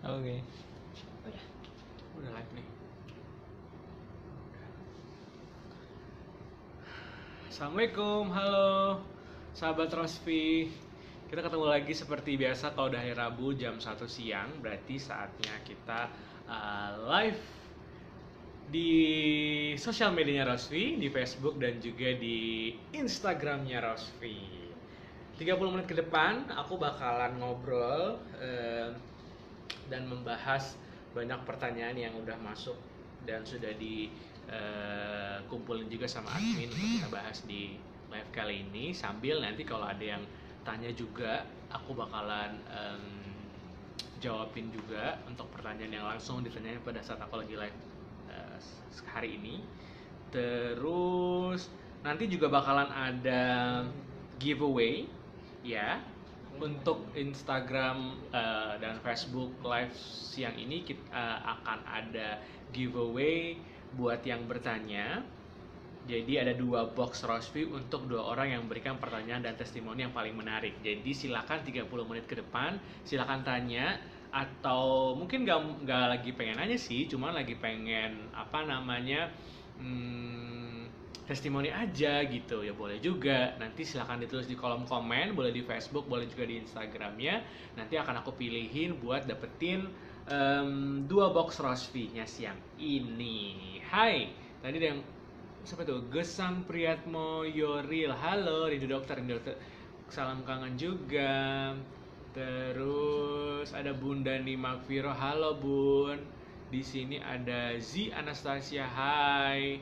Oke. Udah live nih. Assalamualaikum, halo sahabat Rosvi. Kita ketemu lagi seperti biasa kalau udah hari Rabu jam 1 siang. Berarti saatnya kita live di sosial medianya Rosvi, di Facebook dan juga di Instagramnya Rosvi. 30 menit ke depan aku bakalan ngobrol dan membahas banyak pertanyaan yang udah masuk dan sudah dikumpulin juga sama admin untuk kita bahas di live kali ini. Sambil nanti kalau ada yang tanya juga, aku bakalan jawabin juga untuk pertanyaan yang langsung ditanyain pada saat aku lagi live hari ini. Terus nanti juga bakalan ada giveaway ya untuk Instagram dan Facebook live siang ini. Kita akan ada giveaway buat yang bertanya. Jadi ada 2 box Rosvi untuk 2 orang yang memberikan pertanyaan dan testimoni yang paling menarik. Jadi silakan 30 menit ke depan silakan tanya, atau mungkin nggak lagi pengen nanya sih, cuman lagi pengen testimoni aja gitu ya, boleh juga. Nanti silahkan ditulis di kolom komen, boleh di Facebook, boleh juga di Instagramnya. Nanti akan aku pilihin buat dapetin 2 box Rosvi-nya siang ini. Hai, tadi ada yang siapa tuh? Gesang Priyatmo Yoril, halo Rindu Dokter, salam kangen juga. Terus ada Bunda Nimakviro, halo Bun. Di sini ada Z Anastasia, hai.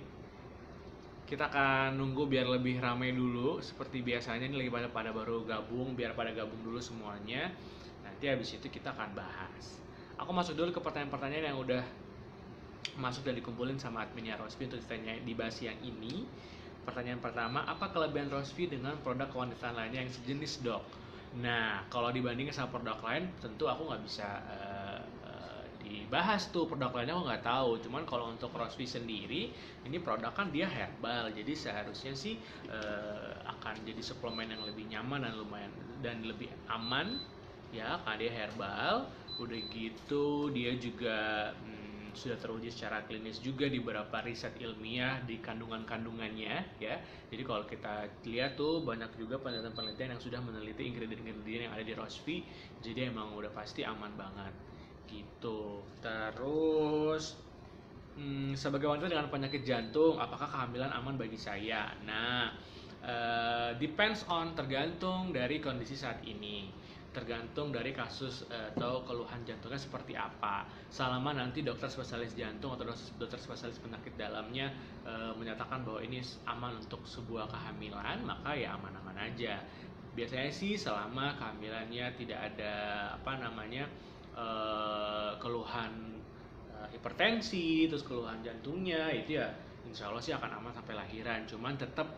Kita akan nunggu biar lebih ramai dulu. Seperti biasanya ini lagi pada baru gabung, biar pada gabung dulu semuanya. Nanti habis itu kita akan bahas. Aku masuk dulu ke pertanyaan-pertanyaan yang udah masuk dan dikumpulin sama adminnya Rosvi untuk ditanya dibahas yang ini. Pertanyaan pertama, apa kelebihan Rosvi dengan produk kewangian lainnya yang sejenis, Dok? Nah, kalau dibandingin sama produk lain, tentu aku nggak bisa dibahas tuh produk lainnya, aku nggak tahu. Cuman kalau untuk Rosvi sendiri, ini produk kan dia herbal, jadi seharusnya sih akan jadi suplemen yang lebih nyaman dan lumayan dan lebih aman ya, karena dia herbal. Udah gitu dia juga sudah teruji secara klinis juga di beberapa riset ilmiah di kandungan-kandungannya ya. Jadi kalau kita lihat tuh banyak juga penelitian-penelitian yang sudah meneliti ingredient-ingredient yang ada di Rosvi, jadi emang udah pasti aman banget gitu. Terus sebagai wanita dengan penyakit jantung, apakah kehamilan aman bagi saya? Nah, depends on, tergantung dari kondisi saat ini, tergantung dari kasus atau keluhan jantungnya seperti apa. Selama nanti dokter spesialis jantung atau dokter spesialis penyakit dalamnya menyatakan bahwa ini aman untuk sebuah kehamilan, maka ya aman-aman aja. Biasanya sih selama kehamilannya tidak ada keluhan hipertensi, terus keluhan jantungnya, itu ya insya Allah sih akan aman sampai lahiran. Cuman tetap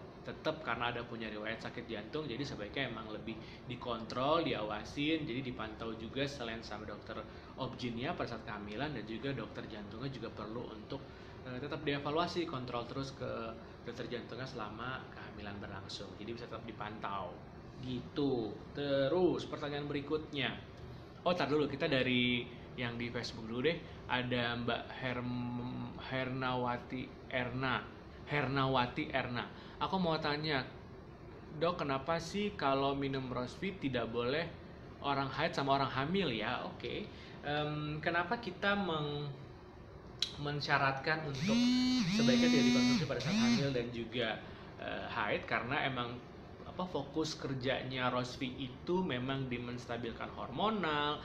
karena ada punya riwayat sakit jantung, jadi sebaiknya emang lebih dikontrol, diawasin, jadi dipantau juga selain sama dokter obgynnya pada saat kehamilan, dan juga dokter jantungnya juga perlu untuk tetap dievaluasi, kontrol terus ke dokter jantungnya selama kehamilan berlangsung, jadi bisa tetap dipantau gitu. Terus pertanyaan berikutnya, tar dulu, kita dari yang di Facebook dulu deh. Ada Mbak Hernawati Erna. Aku mau tanya, Dok, kenapa sih kalau minum Rosvi tidak boleh orang haid sama orang hamil ya? Oke. Kenapa kita mensyaratkan untuk sebaiknya tidak dikonsumsi pada saat hamil dan juga haid? Karena emang fokus kerjanya Rosvi itu memang di menstabilkan hormonal.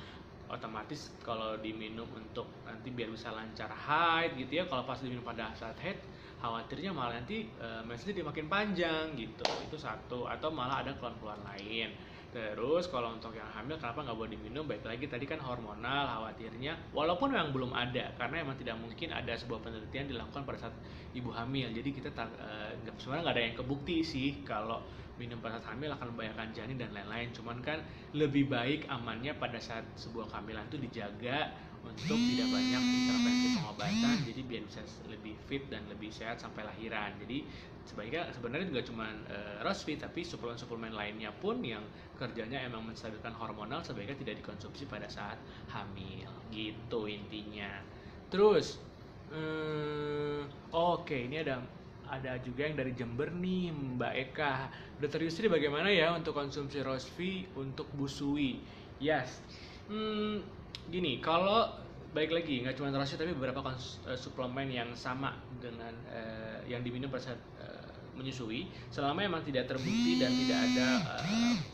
Otomatis kalau diminum untuk nanti biar bisa lancar haid gitu ya, kalau pas diminum pada saat haid khawatirnya malah nanti mensnya dia makin panjang gitu. Itu satu, atau malah ada keluhan-keluhan lain. Terus kalau untuk yang hamil, kenapa nggak boleh diminum? Baik lagi tadi kan hormonal, khawatirnya walaupun memang belum ada, karena emang tidak mungkin ada sebuah penelitian dilakukan pada saat ibu hamil. Jadi kita sebenarnya nggak ada yang kebukti sih kalau minum pada saat hamil akan membahayakan janin dan lain-lain. Cuman kan lebih baik amannya pada saat sebuah kehamilan itu dijaga untuk tidak banyak intervensi pengobatan, jadi biar bisa lebih fit dan lebih sehat sampai lahiran. Jadi sebenarnya juga cuma Rosfi, tapi suplemen-suplemen lainnya pun yang kerjanya emang menstabilkan hormonal sebaiknya tidak dikonsumsi pada saat hamil, gitu intinya. Terus oke, ini ada juga yang dari Jember nih, Mbak Eka. Dokter Yusri, bagaimana ya untuk konsumsi Rosvi untuk busui? Yes. Gini, kalau baik lagi nggak cuma Rosvi tapi beberapa suplemen yang sama dengan yang diminum pada saat menyusui, selama memang tidak terbukti dan tidak ada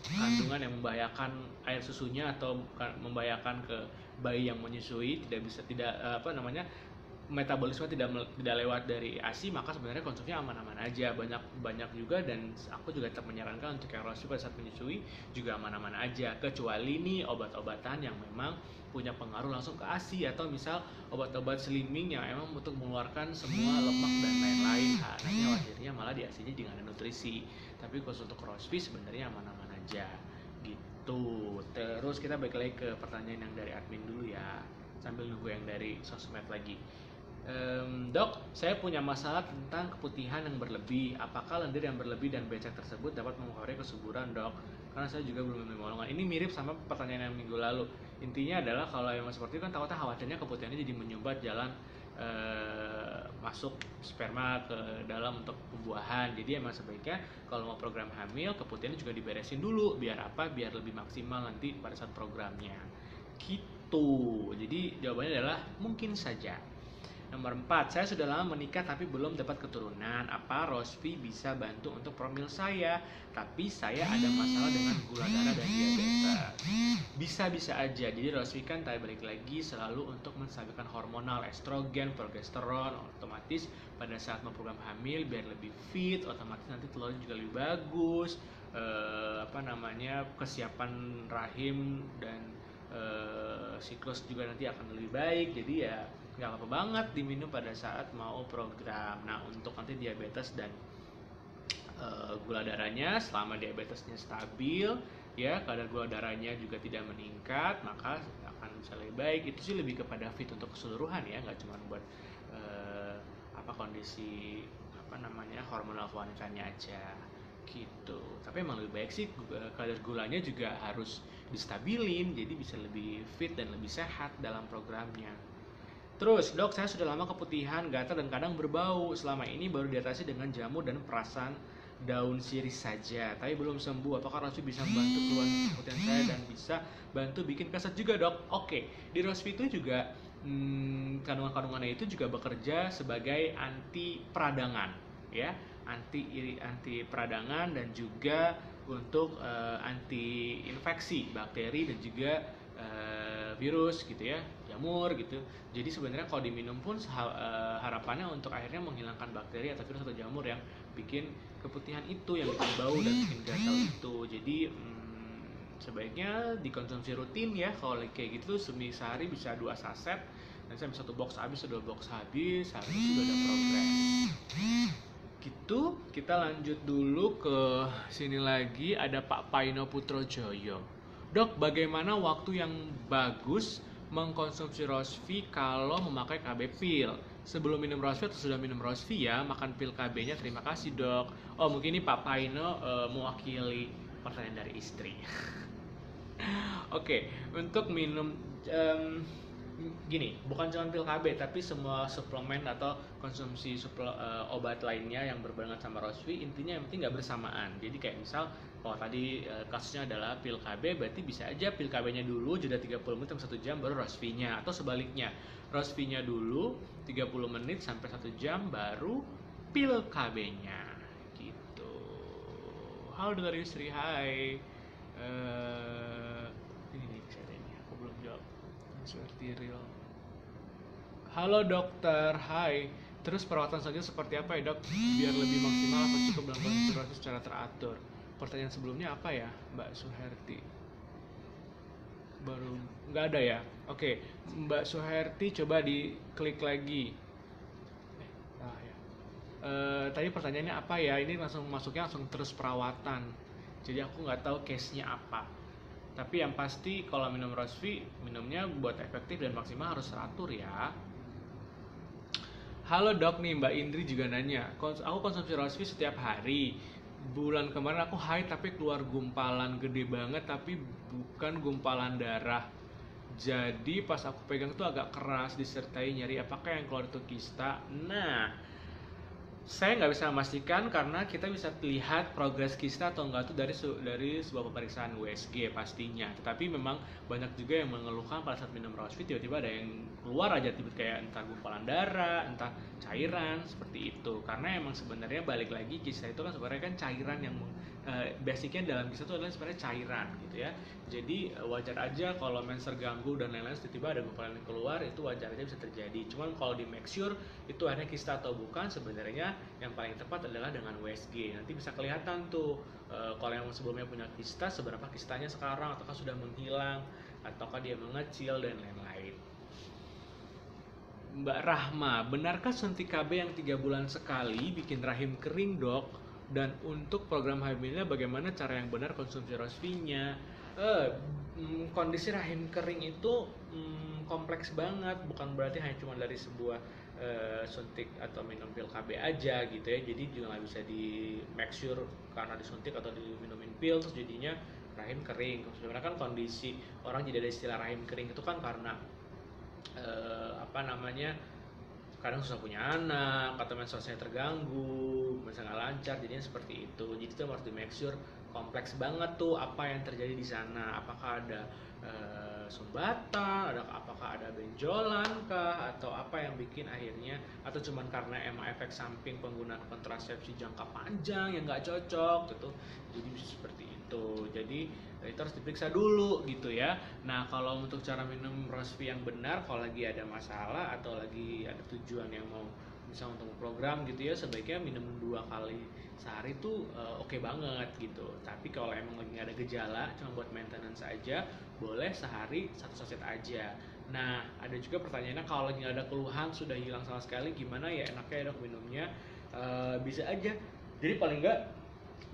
kandungan yang membahayakan air susunya atau membahayakan ke bayi yang menyusui, metabolisme tidak lewat dari ASI, maka sebenarnya konsumsinya aman-aman aja. Banyak juga, dan aku juga tetap menyarankan untuk yang Rosvi pada saat menyusui juga aman-aman aja, kecuali nih obat-obatan yang memang punya pengaruh langsung ke ASI, atau misal obat-obat slimming yang emang untuk mengeluarkan semua lemak dan lain-lain. Nanti akhirnya malah di ASI-nya juga ada nutrisi. Tapi kalau untuk Rosvi sebenarnya aman-aman aja gitu. Terus kita balik lagi ke pertanyaan yang dari admin dulu ya, sambil nunggu yang dari sosmed lagi. Dok, saya punya masalah tentang keputihan yang berlebih. Apakah lendir yang berlebih dan becek tersebut dapat mempengaruhi kesuburan, dok? Karena saya juga belum menerima golongan. Ini mirip sama pertanyaan yang minggu lalu. Intinya adalah kalau emang seperti itu kan khawatirnya keputihannya jadi menyumbat jalan masuk sperma ke dalam untuk pembuahan. Jadi emang sebaiknya kalau mau program hamil, keputihannya juga diberesin dulu. Biar apa? Biar lebih maksimal nanti pada saat programnya. Gitu. Jadi jawabannya adalah mungkin saja. Nomor 4, saya sudah lama menikah tapi belum dapat keturunan. Apa Rosvi bisa bantu untuk promil saya? Tapi saya ada masalah dengan gula darah dan diabetes. Bisa-bisa aja. Jadi Rosvi kan tadi balik lagi selalu untuk menstabilkan hormonal, estrogen, progesteron. Otomatis pada saat mau program hamil biar lebih fit, otomatis nanti telurnya juga lebih bagus. Kesiapan rahim dan siklus juga nanti akan lebih baik. Jadi ya nggak apa-apa banget diminum pada saat mau program. Nah, untuk nanti diabetes dan gula darahnya, selama diabetesnya stabil ya, kadar gula darahnya juga tidak meningkat, maka akan bisa lebih baik. Itu sih lebih kepada fit untuk keseluruhan ya, nggak cuma buat kondisi hormonal wanitanya aja gitu. Tapi emang lebih baik sih kadar gulanya juga harus distabilin, jadi bisa lebih fit dan lebih sehat dalam programnya. Terus, dok, saya sudah lama keputihan, gatal dan kadang berbau. Selama ini baru diatasi dengan jamu dan perasan daun sirih saja, tapi belum sembuh. Apakah Rosvi bisa membantu keluhan keputihan saya dan bisa bantu bikin keset juga, dok? Oke, di Rosvi itu juga kandungan-kandungannya itu juga bekerja sebagai anti peradangan, ya, anti peradangan dan juga untuk anti infeksi bakteri dan juga virus gitu ya, jamur gitu. Jadi sebenarnya kalau diminum pun harapannya untuk akhirnya menghilangkan bakteri atau virus atau jamur yang bikin keputihan itu, yang bikin bau dan bikin gatal itu. Jadi sebaiknya dikonsumsi rutin ya. Kalau kayak gitu sehari bisa 2 saset, dan saya bisa 1 box habis, 2 box habis, harusnya sudah ada progres. Gitu, kita lanjut dulu ke sini lagi, ada Pak Paino Putrojoyo. Dok, bagaimana waktu yang bagus mengkonsumsi Rosvi kalau memakai KB pil? Sebelum minum Rosvi atau sudah minum Rosvi ya, makan pil KB-nya? Terima kasih, dok. Oh, mungkin ini Pak Paino mewakili pertanyaan dari istri. Oke, untuk minum gini, bukan cuma pil KB tapi semua suplemen atau konsumsi obat lainnya yang berbarengan sama Rosvi, intinya yang penting nggak bersamaan. Jadi kayak misal kalau tadi kasusnya adalah pil KB, berarti bisa aja pil KB-nya dulu jeda 30 menit sampai 1 jam baru Rosvi-nya, atau sebaliknya, Rosvi-nya dulu 30 menit sampai 1 jam baru pil KB-nya gitu. Halo dokter Yusri, hai. Ini nih kejadiannya, aku belum jawab. Seperti real. Halo dokter, hai. Terus perawatan selanjutnya seperti apa ya, dok? Biar lebih maksimal apa cukup dalam konsentrasi secara teratur? Pertanyaan sebelumnya apa ya, Mbak Suherti? Baru nggak ada ya? Oke, Mbak Suherti coba diklik lagi. Ya. tadi pertanyaannya apa ya? Ini langsung masuknya langsung terus perawatan. Jadi aku nggak tahu case-nya apa. Tapi yang pasti kalau minum Rosvi, minumnya buat efektif dan maksimal harus teratur ya. Halo dok nih, Mbak Indri juga nanya. Aku konsumsi Rosvi setiap hari. Bulan kemarin aku haid tapi keluar gumpalan gede banget, tapi bukan gumpalan darah. Jadi pas aku pegang tuh agak keras disertai nyeri. Apakah yang keluar itu kista? Nah, saya nggak bisa memastikan karena kita bisa lihat progres kista atau enggak itu dari sebuah pemeriksaan USG pastinya. Tetapi memang banyak juga yang mengeluhkan pada saat minum Rosvi tiba-tiba ada yang keluar aja tiba-tiba kayak entah gumpalan darah, entah cairan seperti itu. Karena emang sebenarnya balik lagi kista itu kan sebenarnya kan cairan yang basicnya dalam kista itu adalah sebenarnya cairan gitu ya. Jadi wajar aja kalau mens terganggu dan lain-lain tiba-tiba ada gumpalan yang keluar, itu wajar aja bisa terjadi. Cuman kalau di make sure itu akhirnya kista atau bukan, sebenarnya yang paling tepat adalah dengan USG. Nanti bisa kelihatan tuh kalau yang sebelumnya punya kista, seberapa kistanya sekarang, ataukah sudah menghilang, ataukah dia mengecil dan lain-lain. Mbak Rahma, benarkah suntik KB yang 3 bulan sekali bikin rahim kering dok? Dan untuk program hamilnya bagaimana cara yang benar konsumsi Rosvi-nya? Kondisi rahim kering itu kompleks banget, bukan berarti hanya cuma dari sebuah suntik atau minum pil KB aja gitu ya. Jadi juga nggak bisa di make sure karena disuntik atau diminumin pil terus jadinya rahim kering. Sebenarnya kan kondisi orang jadi ada istilah rahim kering itu kan karena kadang susah punya anak atau menstruasinya terganggu, misalnya nggak lancar, jadinya seperti itu. Jadi itu harus di make sure kompleks banget tuh apa yang terjadi di sana. Apakah ada sumbatan, apakah ada benjolan kah, atau apa yang bikin akhirnya, atau cuman karena emang efek samping penggunaan kontrasepsi jangka panjang yang nggak cocok gitu. Jadi bisa seperti itu. Jadi itu harus diperiksa dulu gitu ya. Nah kalau untuk cara minum Rosvi yang benar, kalau lagi ada masalah atau lagi ada tujuan yang mau misalnya untuk program gitu ya, sebaiknya minum 2 kali sehari tuh oke banget gitu. Tapi kalau emang lagi nggak ada gejala, cuma buat maintenance aja, boleh sehari 1 saset aja. Nah ada juga pertanyaannya, kalau lagi nggak ada keluhan, sudah hilang sama sekali, gimana ya enaknya dok minumnya? Bisa aja. Jadi paling nggak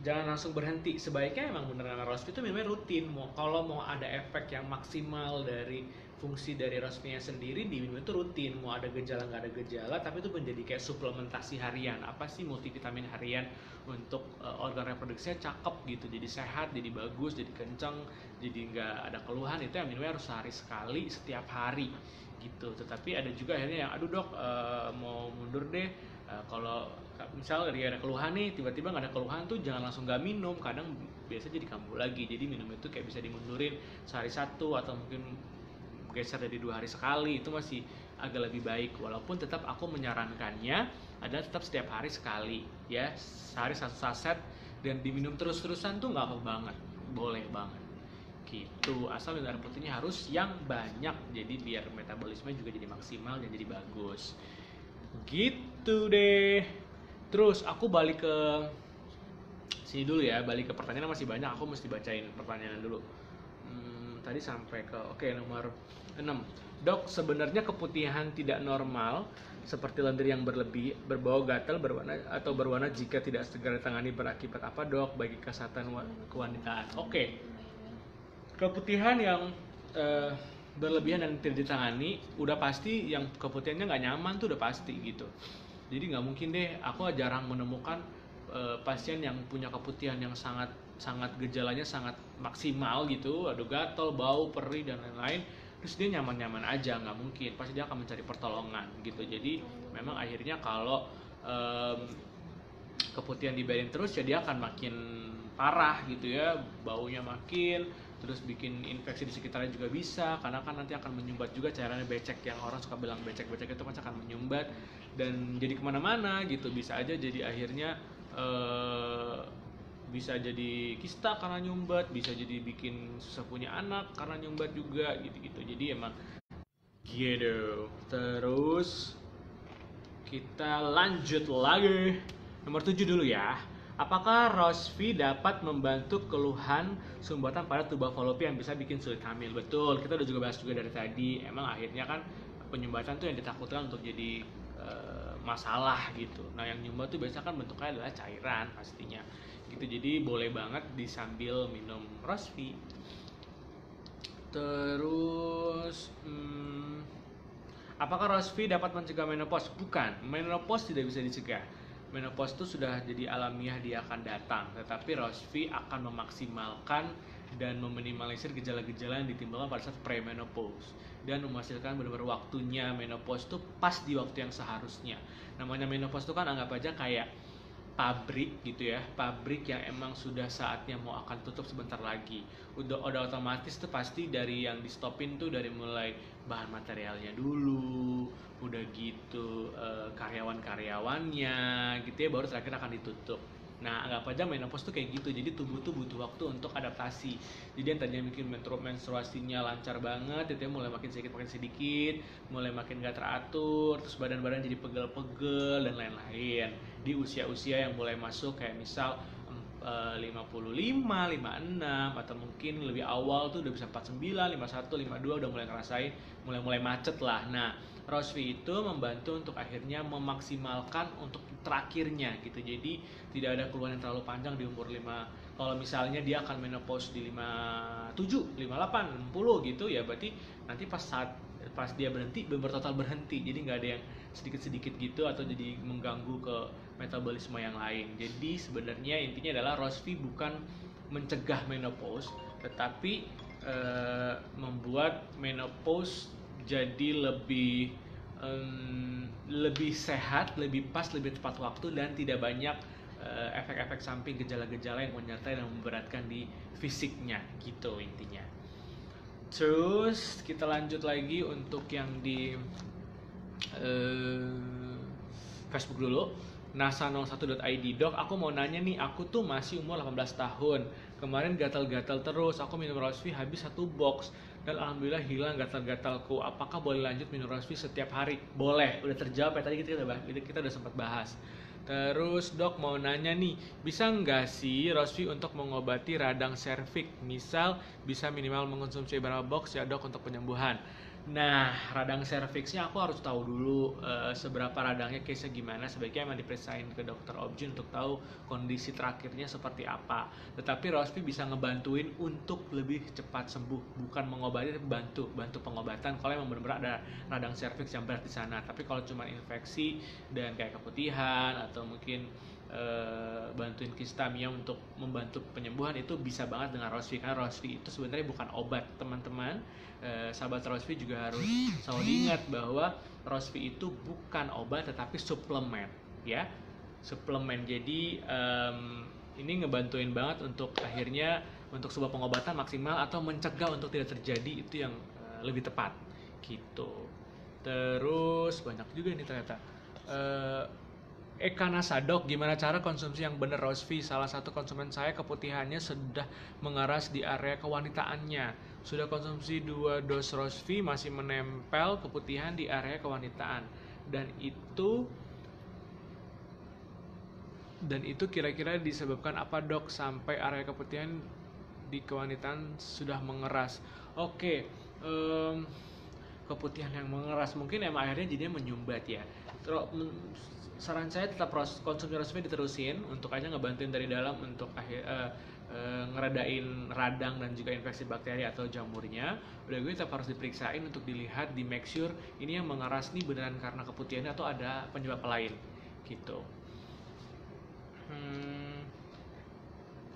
jangan langsung berhenti. Sebaiknya emang beneran Rosvi itu minumnya rutin. Kalau mau ada efek yang maksimal dari fungsi dari Rosvi-nya sendiri, diminum itu rutin. Mau ada gejala nggak ada gejala, tapi itu menjadi kayak suplementasi harian. Apa sih multivitamin harian untuk organ reproduksinya cakep gitu, jadi sehat, jadi bagus, jadi kencang, jadi nggak ada keluhan. Itu yang minumnya harus sehari sekali setiap hari gitu. Tetapi ada juga akhirnya yang aduh dok mau mundur deh. Kalau misal dari ada keluhan nih, tiba-tiba nggak ada keluhan tuh jangan langsung nggak minum. Kadang biasa jadi kambuh lagi. Jadi minum itu kayak bisa dimundurin sehari 1 atau mungkin geser dari 2 hari sekali, itu masih agak lebih baik. Walaupun tetap aku menyarankannya adalah tetap setiap hari sekali ya, sehari 1 saset, dan diminum terus-terusan tuh nggak apa banget, boleh banget gitu. Asal darah putihnya harus yang banyak, jadi biar metabolisme juga jadi maksimal dan jadi bagus gitu deh. Terus aku balik ke sini dulu ya, balik ke pertanyaan masih banyak, aku mesti bacain pertanyaan dulu. Tadi sampai ke nomor 6. Dok, sebenarnya keputihan tidak normal seperti lendir yang berlebih, berbau gatal, berwarna jika tidak segera ditangani berakibat apa dok bagi kesehatan kewanitaan? Oke. Keputihan yang berlebihan dan tidak ditangani, udah pasti yang keputihannya nggak nyaman tuh udah pasti gitu. Jadi nggak mungkin deh, aku jarang menemukan pasien yang punya keputihan yang sangat gejalanya sangat maksimal gitu, ada gatal, bau, perih dan lain-lain, terus dia nyaman-nyaman aja, nggak mungkin. Pasti dia akan mencari pertolongan gitu. Jadi memang akhirnya kalau keputihan dibiarin terus ya dia akan makin parah gitu ya, baunya makin, terus bikin infeksi di sekitarnya juga bisa, karena kan nanti akan menyumbat juga cairannya, becek, yang orang suka bilang becek-becek itu pasti akan menyumbat dan jadi kemana-mana gitu. Bisa aja jadi akhirnya bisa jadi kista karena nyumbat, bisa jadi bikin susah punya anak karena nyumbat juga gitu-gitu. Jadi emang gitu. Terus kita lanjut lagi nomor 7 dulu ya. Apakah Rosvi dapat membantu keluhan sumbatan pada tuba falopi yang bisa bikin sulit hamil? Betul, kita udah juga bahas juga dari tadi. Emang akhirnya kan penyumbatan tuh yang ditakutkan untuk jadi masalah gitu. Nah yang nyumbat tuh biasanya kan bentuknya adalah cairan pastinya gitu. Jadi boleh banget disambil minum Rosvi. Terus apakah Rosvi dapat mencegah menopause? Bukan, menopause tidak bisa dicegah. Menopause itu sudah jadi alamiah, dia akan datang. Tetapi Rosvi akan memaksimalkan dan meminimalisir gejala-gejala yang ditimbulkan pada saat premenopause dan menghasilkan benar-benar waktunya menopause itu pas di waktu yang seharusnya. Namanya menopause itu kan anggap aja kayak pabrik gitu ya, pabrik yang emang sudah saatnya mau akan tutup sebentar lagi. Udah otomatis tuh pasti dari yang di stopin tuh dari mulai bahan materialnya dulu, udah gitu karyawan-karyawannya gitu ya, baru terakhir akan ditutup. Nah, anggap aja menopause tuh kayak gitu. Jadi tubuh tuh butuh waktu untuk adaptasi. Jadi yang tadinya mungkin menstruasinya lancar banget, itu mulai makin sedikit, mulai makin gak teratur, terus badan-badan jadi pegel-pegel dan lain-lain. Di usia-usia yang mulai masuk kayak misal 55, 56 atau mungkin lebih awal tuh udah bisa 49, 51, 52 udah mulai ngerasain mulai macet lah. Nah, Rosvi itu membantu untuk akhirnya memaksimalkan untuk terakhirnya gitu. Jadi tidak ada keluhan yang terlalu panjang di umur 5. Kalau misalnya dia akan menopause di 57, 58, 60 gitu ya, berarti nanti pas dia berhenti benar total berhenti. Jadi nggak ada yang sedikit-sedikit gitu atau jadi mengganggu ke metabolisme yang lain. Jadi sebenarnya intinya adalah Rosvi bukan mencegah menopause, tetapi membuat menopause jadi lebih sehat, lebih pas, lebih tepat waktu dan tidak banyak efek-efek samping, gejala-gejala yang menyertai dan memberatkan di fisiknya gitu intinya. Terus kita lanjut lagi untuk yang di Facebook dulu. NASA01.id, dok, aku mau nanya nih, aku tuh masih umur 18 tahun. Kemarin gatal-gatal terus, aku minum Rosvi habis 1 box dan alhamdulillah hilang gatal-gatalku. Apakah boleh lanjut minum Rosvi setiap hari? Boleh, udah terjawab ya tadi kita udah sempat bahas. Terus dok mau nanya nih, bisa nggak sih Rosvi untuk mengobati radang serviks? Misal bisa minimal mengkonsumsi berapa box ya dok untuk penyembuhan? Nah, radang serviksnya aku harus tahu dulu seberapa radangnya, case-nya gimana. Sebaiknya emang diperiksain ke dokter obgyn untuk tahu kondisi terakhirnya seperti apa. Tetapi Rosvi bisa ngebantuin untuk lebih cepat sembuh, bukan mengobati tapi bantu pengobatan kalau emang benar-benar ada radang serviks yang berat di sana. Tapi kalau cuma infeksi dan kayak keputihan atau mungkin bantuin kistamia untuk membantu penyembuhan, itu bisa banget dengan Rosvi. Karena Rosvi itu sebenarnya bukan obat, teman-teman. Sahabat Rosvi juga harus selalu diingat bahwa Rosvi itu bukan obat tetapi suplemen ya, suplemen. Jadi ini ngebantuin banget untuk akhirnya untuk sebuah pengobatan maksimal atau mencegah untuk tidak terjadi, itu yang lebih tepat gitu. Terus banyak juga ini ternyata. Eka Nasa, dok, gimana cara konsumsi yang benar Rosvi? Salah satu konsumen saya keputihannya sudah mengeras di area kewanitaannya. Sudah konsumsi 2 dos Rosvi masih menempel keputihan di area kewanitaan. Dan itu kira-kira disebabkan apa dok sampai area keputihan di kewanitaan sudah mengeras? Oke, keputihan yang mengeras mungkin emang akhirnya jadinya menyumbat ya. Saran saya tetap konsumsi Rosvi diterusin untuk aja ngebantuin dari dalam untuk ngeredain radang dan juga infeksi bakteri atau jamurnya. Udah gue tetap harus diperiksain untuk dilihat, di make sure ini yang mengeras nih beneran karena keputihannya atau ada penyebab lain gitu.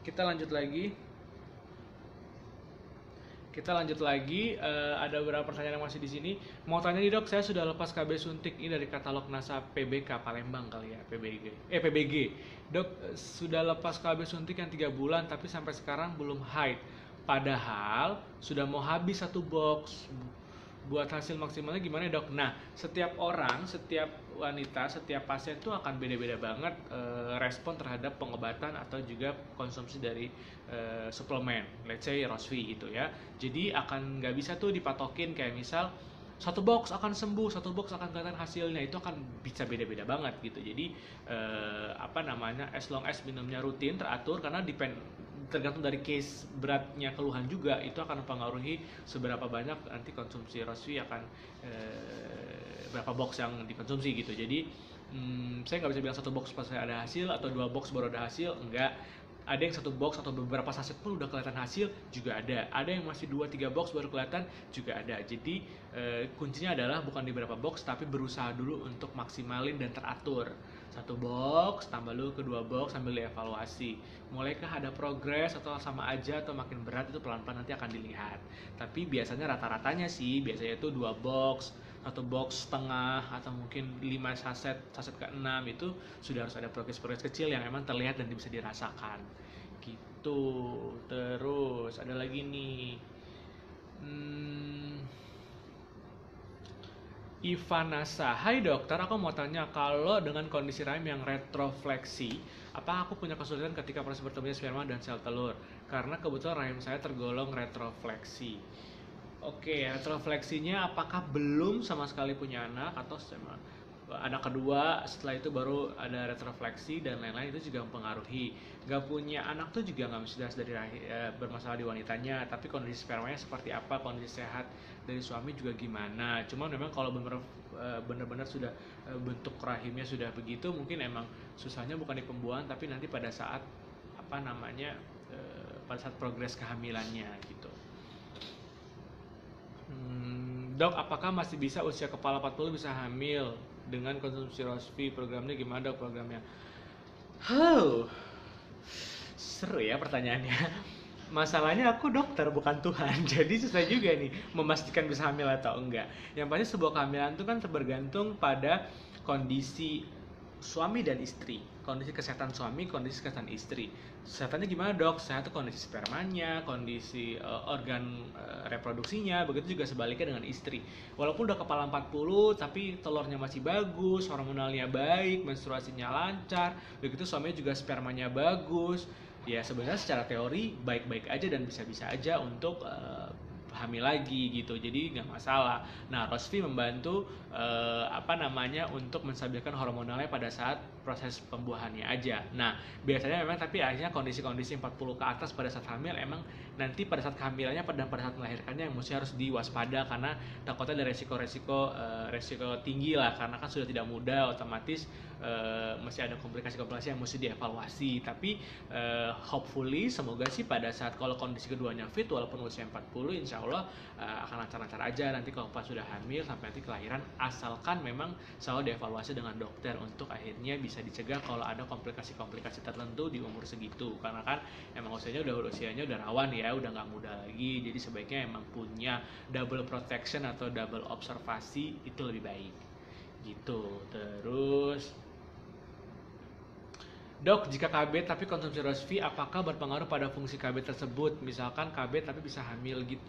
Kita lanjut lagi. Ada beberapa pertanyaan yang masih di sini. Mau tanya nih dok, saya sudah lepas KB suntik. Ini dari katalog NASA PBK Palembang kali ya, PBG. Dok, sudah lepas KB suntik yang 3 bulan tapi sampai sekarang belum haid. Padahal sudah mau habis 1 box. Buat hasil maksimalnya gimana dok? Nah, setiap orang, setiap wanita, setiap pasien itu akan beda-beda banget respon terhadap pengobatan atau juga konsumsi dari suplemen, let's say Rosvi gitu ya. Jadi akan nggak bisa tuh dipatokin kayak misal 1 box akan sembuh, 1 box akan kelihatan hasilnya, itu akan bisa beda-beda banget gitu. Jadi as long as minumnya rutin, teratur, karena tergantung dari case beratnya keluhan juga, itu akan mempengaruhi seberapa banyak nanti konsumsi Rosvi akan berapa box yang dikonsumsi gitu. Jadi saya nggak bisa bilang satu box pasti ada hasil atau 2 box baru ada hasil, enggak. Ada yang 1 box atau beberapa saset pun udah kelihatan hasil juga ada yang masih 2-3 box baru kelihatan juga ada. Jadi kuncinya adalah bukan di berapa box, tapi berusaha dulu untuk maksimalin dan teratur. 1 box tambah dulu ke 2 box sambil dievaluasi, mulaikkah ada progres atau sama aja atau makin berat, itu pelan-pelan nanti akan dilihat. Tapi biasanya rata-ratanya sih biasanya itu 2 box, 1 box setengah, atau mungkin 5 saset ke-6 itu sudah harus ada progres-progres kecil yang emang terlihat dan bisa dirasakan gitu. Terus ada lagi nih, Ivanasa, hai dokter, aku mau tanya, kalau dengan kondisi rahim yang retrofleksi, apa aku punya kesulitan ketika proses bertemunya sperma dan sel telur? Karena kebetulan rahim saya tergolong retrofleksi. Oke, retrofleksinya apakah belum sama sekali punya anak atau anak kedua setelah itu baru ada retrofleksi dan lain-lain, itu juga mempengaruhi. Gak punya anak tuh juga nggak mesti dari bermasalah di wanitanya, tapi kondisi spermanya seperti apa, kondisi sehat dari suami juga gimana. Cuman memang kalau benar-benar sudah bentuk rahimnya sudah begitu, mungkin emang susahnya bukan di pembuahan tapi nanti pada saat pada saat progres kehamilannya gitu. Dok, apakah masih bisa usia kepala 40 bisa hamil dengan konsumsi Rosvi? Programnya gimana dok programnya? Seru ya pertanyaannya. Masalahnya aku dokter bukan Tuhan, jadi susah juga nih memastikan bisa hamil atau enggak. Yang pasti sebuah kehamilan itu kan bergantung pada kondisi suami dan istri, kondisi kesehatan suami, kondisi kesehatan istri. Kesehatannya gimana dok? Sehat itu kondisi spermanya, kondisi organ reproduksinya, begitu juga sebaliknya dengan istri. Walaupun udah kepala 40 tapi telurnya masih bagus, hormonalnya baik, menstruasinya lancar, begitu suaminya juga spermanya bagus. Ya sebenarnya secara teori baik-baik aja dan bisa-bisa aja untuk hamil lagi gitu, jadi nggak masalah. Nah, Rosvi membantu untuk menstabilkan hormonalnya pada saat proses pembuahannya aja. Nah, biasanya memang tapi akhirnya kondisi-kondisi 40 ke atas pada saat hamil emang nanti pada saat kehamilannya dan pada saat melahirkannya yang mesti harus diwaspada, karena takutnya ada resiko tinggi lah, karena kan sudah tidak muda, otomatis masih ada komplikasi-komplikasi yang mesti dievaluasi. Tapi hopefully semoga sih pada saat kalau kondisi keduanya fit walaupun usia 40, insya Allah akan lancar-lancar aja nanti kalau pas sudah hamil sampai nanti kelahiran, asalkan memang selalu dievaluasi dengan dokter untuk akhirnya bisa dicegah kalau ada komplikasi-komplikasi tertentu di umur segitu, karena kan emang usianya udah rawan ya, udah nggak muda lagi, jadi sebaiknya emang punya double protection atau double observasi itu lebih baik gitu. Terus dok, jika KB tapi konsumsi Rosvi apakah berpengaruh pada fungsi KB tersebut? Misalkan KB tapi bisa hamil gitu.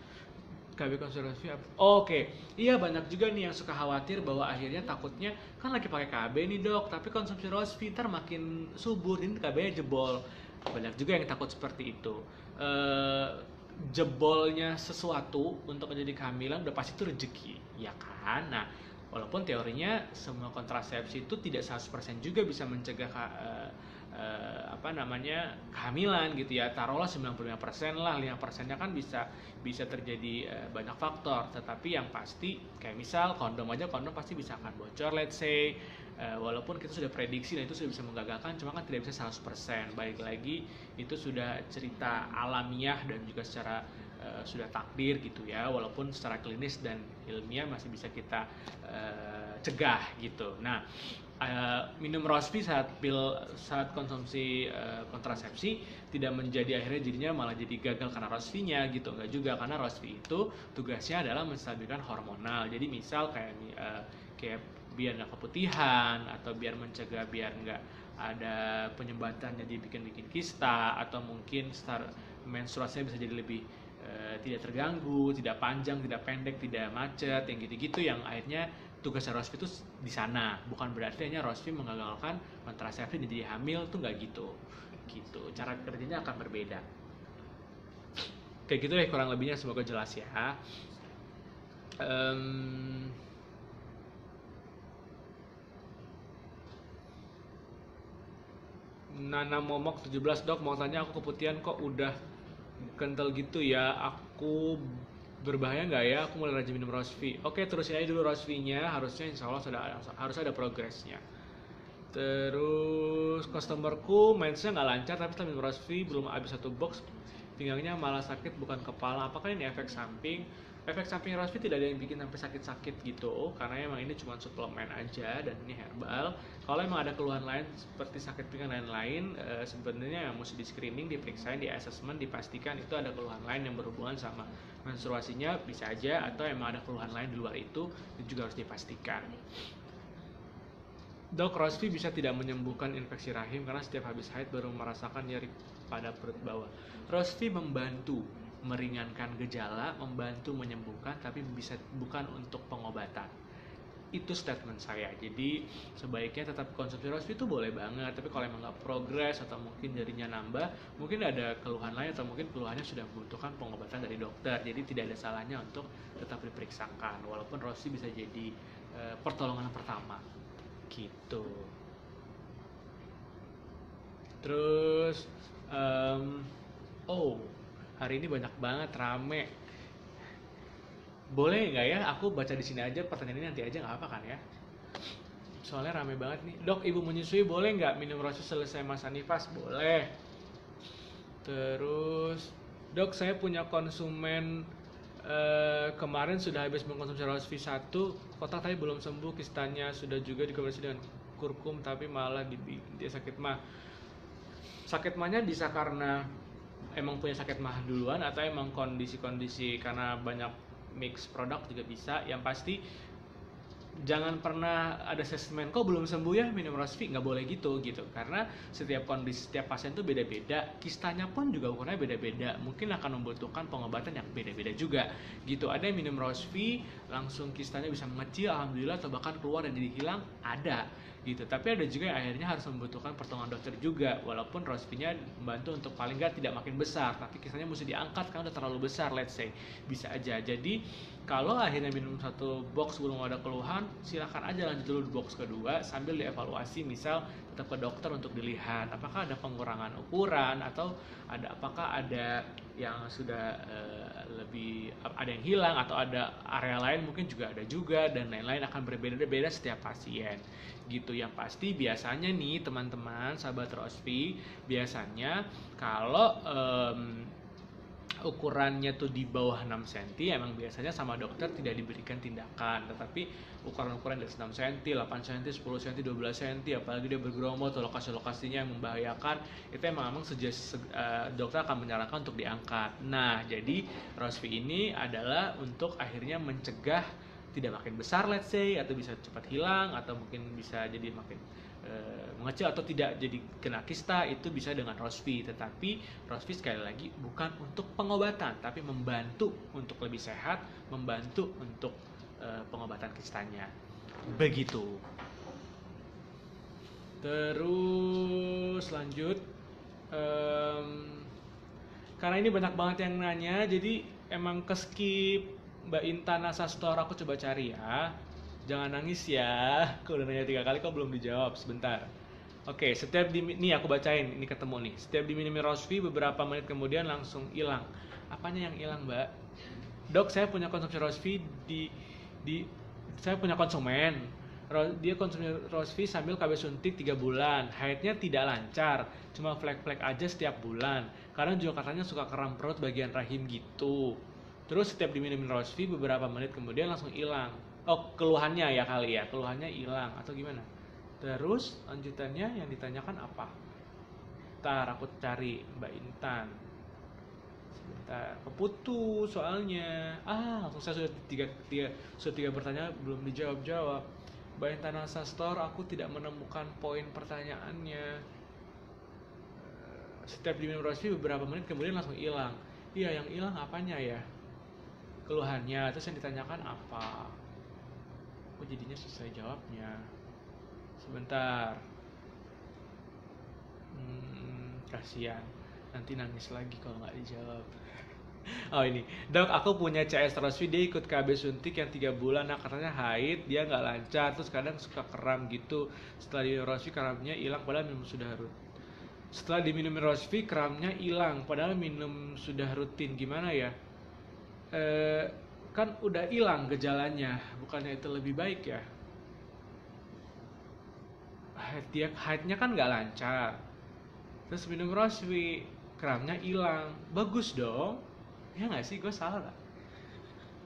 KB konsumsi Rosvi Oke. Iya, banyak juga nih yang suka khawatir bahwa akhirnya takutnya kan lagi pakai KB nih dok, tapi konsumsi Rosvi ntar makin subur, ini KB-nya jebol. Banyak juga yang takut seperti itu. Jebolnya sesuatu untuk menjadi kehamilan udah pasti itu rezeki, ya kan? Nah, walaupun teorinya semua kontrasepsi itu tidak 100% juga bisa mencegah kehamilan gitu ya, taruhlah 95% lah, 5%-nya kan bisa terjadi banyak faktor, tetapi yang pasti kayak misal kondom pasti bisa akan bocor, let's say, walaupun kita sudah prediksi dan itu sudah bisa menggagalkan, cuma kan tidak bisa 100%. Balik lagi itu sudah cerita alamiah dan juga secara sudah takdir gitu ya, walaupun secara klinis dan ilmiah masih bisa kita cegah gitu. Nah, minum Rosvi saat konsumsi kontrasepsi tidak menjadi akhirnya jadinya malah jadi gagal karena Rosvinya gitu, enggak juga, karena Rosvi itu tugasnya adalah menstabilkan hormonal. Jadi misal kayak biar nggak keputihan atau biar mencegah biar nggak ada penyumbatan jadi bikin kista, atau mungkin menstruasinya bisa jadi lebih tidak terganggu, tidak panjang, tidak pendek, tidak macet, yang gitu-gitu, yang akhirnya tugas Rosvi itu di sana. Bukan berarti hanya Rosvi menggagalkan kontrasepsi dan jadi hamil, tuh nggak gitu. Cara kerjanya akan berbeda. Kayak gitu deh kurang lebihnya, semoga jelas ya. Nana Momok 17, dok mau tanya aku keputihan kok udah kental gitu ya, aku berbahaya nggak ya aku mulai rajin minum Rosvi? Oke, terusin aja dulu Rosvinya, harusnya insya Allah harus ada progresnya. Terus customerku mindsetnya nggak lancar tapi setelah minum Rosvi belum habis 1 box pinggangnya malah sakit bukan kepala, apakah ini efek samping? Efek samping Rosvi tidak ada yang bikin sampai sakit-sakit gitu, karena emang ini cuma suplemen aja dan ini herbal. Kalau emang ada keluhan lain seperti sakit pinggang dan lain-lain, sebenarnya yang mesti di screening, diperiksain, di assessment, dipastikan itu ada keluhan lain yang berhubungan sama menstruasinya bisa aja, atau emang ada keluhan lain di luar itu juga harus dipastikan. Dok, Rosvi bisa tidak menyembuhkan infeksi rahim karena setiap habis haid baru merasakan nyeri pada perut bawah. Rosvi membantu meringankan gejala, membantu menyembuhkan, tapi bisa bukan untuk pengobatan. Itu statement saya. Jadi sebaiknya tetap konsumsi Rosvi itu boleh banget, tapi kalau emang nggak progres atau mungkin jadinya nambah, mungkin ada keluhan lain atau mungkin keluhannya sudah membutuhkan pengobatan dari dokter. Jadi tidak ada salahnya untuk tetap diperiksakan, walaupun Rosvi bisa jadi pertolongan pertama. Gitu. Terus hari ini banyak banget rame. Boleh nggak ya aku baca di sini aja, pertanyaan ini nanti aja nggak apa kan ya? Soalnya rame banget nih. Dok, ibu menyusui boleh nggak minum Rosvi selesai masa nifas? Boleh. Terus, dok saya punya konsumen kemarin sudah habis mengkonsumsi Rosvi 1 kotak tapi belum sembuh, kistanya sudah juga dikombinasi dengan kurkum tapi malah dia sakit mah. Sakit mahnya bisa karena emang punya sakit mah duluan atau emang kondisi-kondisi karena banyak mix produk juga bisa. Yang pasti jangan pernah ada assessment kok belum sembuh ya minum Rosvi, nggak boleh gitu karena setiap kondisi setiap pasien tuh beda-beda, kistanya pun juga ukurannya beda-beda, mungkin akan membutuhkan pengobatan yang beda-beda juga gitu. Ada yang minum Rosvi langsung kistanya bisa mengecil alhamdulillah atau bahkan keluar dan jadi hilang, ada gitu. Tapi ada juga yang akhirnya harus membutuhkan pertolongan dokter juga, walaupun Rosvinya membantu untuk paling nggak tidak makin besar, tapi kistanya mesti diangkat karena udah terlalu besar, let's say, bisa aja. Jadi kalau akhirnya minum 1 box belum ada keluhan, silakan aja lanjut dulu di box kedua sambil dievaluasi, misal tetap ke dokter untuk dilihat apakah ada pengurangan ukuran atau apakah ada yang sudah lebih ada yang hilang atau ada area lain mungkin juga ada juga, dan lain-lain akan berbeda-beda setiap pasien gitu. Yang pasti biasanya nih teman-teman sahabat Rosvi, biasanya kalau ukurannya tuh di bawah 6 cm emang biasanya sama dokter tidak diberikan tindakan. Tetapi ukuran-ukuran dari 6 cm, 8 cm, 10 cm, 12 cm, apalagi dia bergerombol atau lokasi-lokasinya yang membahayakan, itu emang dokter akan menyarankan untuk diangkat. Nah, jadi Rosvi ini adalah untuk akhirnya mencegah tidak makin besar, let's say, atau bisa cepat hilang, atau mungkin bisa jadi makin mengecil atau tidak jadi kena kista, itu bisa dengan Rosvi. Tetapi Rosvi sekali lagi bukan untuk pengobatan, tapi membantu untuk lebih sehat, membantu untuk pengobatan kistanya. Begitu. Terus lanjut, karena ini banyak banget yang nanya, jadi emang keskip. Mbak Intan Nasa Store aku coba cari ya. Jangan nangis ya, aku udah nanya 3 kali kok belum dijawab. Sebentar. Oke, nih aku bacain, ini ketemu nih. Setiap diminum Rosvi beberapa menit kemudian langsung hilang. Apanya yang hilang, Mbak? Dok, saya punya konsumsi Rosvi saya punya konsumen. Dia konsumsi Rosvi sambil KB suntik 3 bulan. Haidnya tidak lancar, cuma flek-flek aja setiap bulan. Kadang juga katanya suka kram perut bagian rahim gitu. Terus setiap diminumin Rosvi beberapa menit kemudian langsung hilang. Oh, keluhannya ya kali ya, keluhannya hilang atau gimana? Terus lanjutannya yang ditanyakan apa? Ntar aku cari Mbak Intan. Sebentar, keputus soalnya. Langsung saya sudah tiga bertanya belum dijawab. Mbak Intan Nasa Store, aku tidak menemukan poin pertanyaannya. Setiap diminum Rosvi beberapa menit kemudian langsung hilang. Iya, yang hilang apanya ya? Keluhannya, terus yang ditanyakan apa? Kok jadinya selesai jawabnya? Sebentar. Kasihan, nanti nangis lagi kalau nggak dijawab. Oh ini, dok aku punya CS Rosvi, dia ikut KB suntik yang 3 bulan. Nah katanya haid, dia nggak lancar, terus kadang suka kram gitu. Setelah di Rosvi kramnya hilang padahal memang sudah harus. Setelah diminum Rosvi, kramnya hilang. Padahal minum sudah rutin. Gimana ya? Kan udah hilang gejalanya. Bukannya itu lebih baik ya? Haidnya kan nggak lancar. Terus minum Rosvi, kramnya hilang. Bagus dong. Ya nggak sih? Gue salah nggak?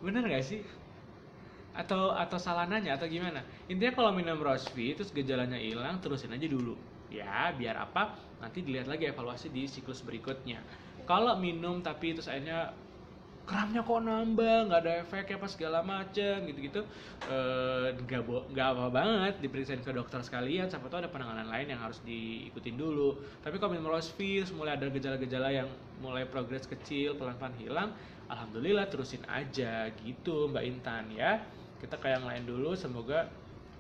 Bener nggak sih? Atau salah nanya atau gimana? Intinya kalau minum Rosvi terus gejalanya hilang, terusin aja dulu. Ya, biar apa? Nanti dilihat lagi evaluasi di siklus berikutnya. Kalau minum tapi terus akhirnya kramnya kok nambah, nggak ada efeknya apa segala macem gitu-gitu, nggak apa banget, diperiksain ke dokter sekalian, siapa tahu ada penanganan lain yang harus diikutin dulu. Tapi kalau minum Rosvi mulai ada gejala-gejala yang mulai progres kecil, pelan-pelan hilang, alhamdulillah terusin aja gitu Mbak Intan ya. Kita kayak yang lain dulu, semoga.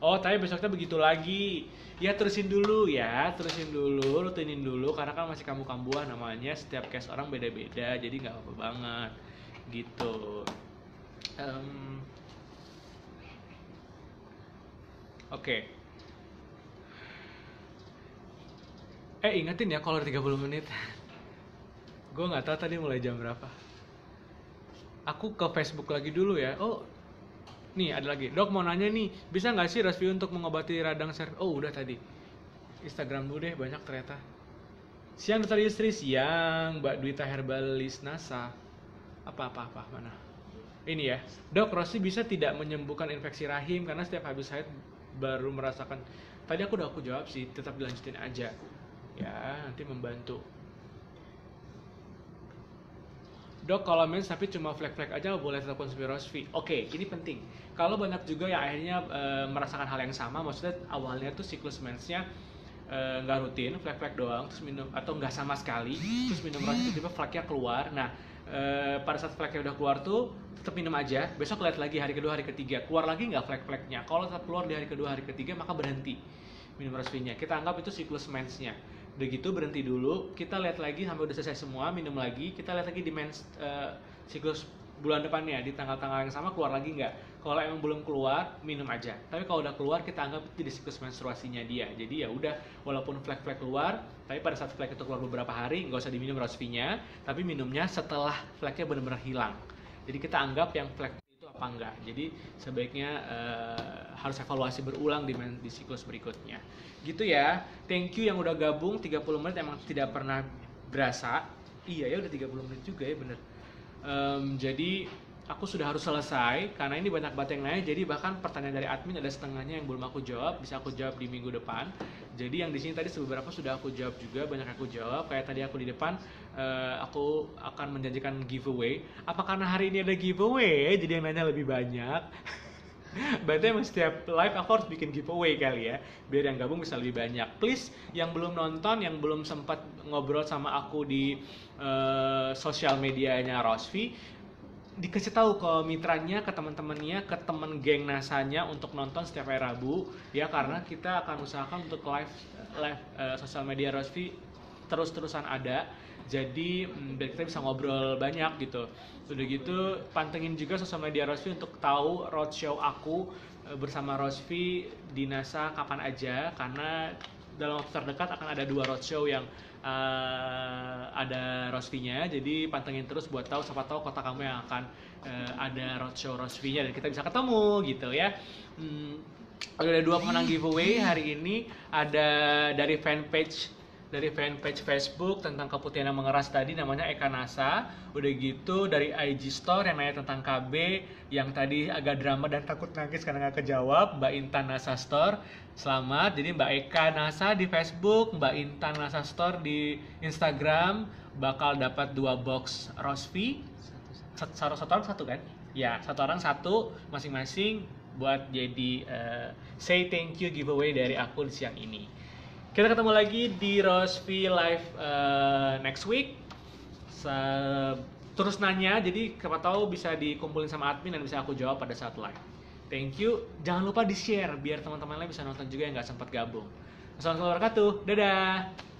Oh, tapi besoknya begitu lagi. Ya terusin dulu, rutinin dulu, karena kan masih kambuh-kambuhan namanya, setiap case orang beda-beda, jadi nggak apa-apa banget gitu. Oke. Ingetin ya kalau 30 menit. Gue nggak tahu tadi mulai jam berapa. Aku ke Facebook lagi dulu ya. Oh, nih ada lagi. Dok mau nanya nih, bisa nggak sih Rosvi untuk mengobati radang servis? Oh udah tadi. Instagram dulu deh, banyak ternyata. Siang dokter Yusri, siang Mbak Dwita Herbalis NASA. Apa mana? Ini ya. Dok, Rosvi bisa tidak menyembuhkan infeksi rahim karena setiap habis haid baru merasakan. Tadi aku jawab sih, tetap dilanjutin aja. Ya, nanti membantu. Dok, kalau mens tapi cuma flek-flek aja boleh tetap konsumsi Rosvi. Oke, ini penting. Kalau banyak juga yang akhirnya merasakan hal yang sama, maksudnya awalnya tuh siklus mensnya nggak rutin, flek-flek doang, terus minum atau nggak sama sekali, terus minum Rosvi tiba-tiba fleknya keluar. Nah, pada saat fleknya udah keluar tuh tetap minum aja. Besok lihat lagi hari kedua, hari ketiga, keluar lagi nggak flek-fleknya. Kalau tetap keluar di hari kedua, hari ketiga, maka berhenti minum Rosvinya. Kita anggap itu siklus mensnya. Udah gitu berhenti dulu, kita lihat lagi sampai udah selesai semua, minum lagi, kita lihat lagi di siklus bulan depannya, di tanggal-tanggal yang sama keluar lagi nggak. Kalau emang belum keluar, minum aja. Tapi kalau udah keluar, kita anggap itu jadi siklus menstruasinya dia. Jadi ya udah, walaupun flek-flek keluar, tapi pada saat flek itu keluar beberapa hari, nggak usah diminum Rosvinya, tapi minumnya setelah fleknya benar-benar hilang. Jadi kita anggap yang flek itu apa enggak. Jadi sebaiknya harus evaluasi berulang di siklus berikutnya. Gitu ya. Thank you yang udah gabung 30 menit, emang tidak pernah berasa. Iya ya, udah 30 menit juga ya, bener. Jadi aku sudah harus selesai karena ini banyak banget yang nanya. Jadi bahkan pertanyaan dari admin ada setengahnya yang belum aku jawab, bisa aku jawab di minggu depan. Jadi yang di sini tadi beberapa sudah aku jawab juga, banyak aku jawab. Kayak tadi aku di depan, aku akan menjanjikan giveaway. Apa karena hari ini ada giveaway jadi yang nanya lebih banyak? Berarti emang setiap live aku harus bikin giveaway kali ya, biar yang gabung bisa lebih banyak. Please, yang belum nonton, yang belum sempat ngobrol sama aku di sosial medianya Rosvi, dikasih tahu ke mitranya, ke teman-temannya, ke teman geng nasanya untuk nonton setiap hari Rabu ya, karena kita akan usahakan untuk live sosial media Rosvi terus-terusan ada. Jadi biar kita bisa ngobrol banyak gitu. Udah gitu pantengin juga sosial media Rosvi untuk tahu roadshow aku bersama Rosvi di NASA kapan aja, karena dalam waktu terdekat akan ada 2 roadshow yang ada Rosvinya. Jadi pantengin terus buat tahu, siapa tahu kota kamu yang akan ada roadshow Rosvinya dan kita bisa ketemu gitu ya. Ada 2 pemenang giveaway hari ini, ada dari fanpage Facebook tentang keputihan yang mengeras tadi, namanya Eka Nasa. Udah gitu dari IG Store yang nanya tentang KB, yang tadi agak drama dan takut nangis karena nggak kejawab, Mbak Intan Nasa Store. Selamat. Jadi Mbak Eka Nasa di Facebook, Mbak Intan Nasa Store di Instagram bakal dapat 2 box Rosvi. Satu orang satu kan? Ya, satu orang satu masing-masing buat jadi say thank you giveaway dari aku di siang ini. Kita ketemu lagi di Rosvi Live next week. Terus nanya, jadi siapa tahu bisa dikumpulin sama admin dan bisa aku jawab pada saat live. Thank you. Jangan lupa di-share biar teman-teman lain bisa nonton juga yang nggak sempat gabung. Assalamualaikum warahmatullahi wabarakatuh. Dadah.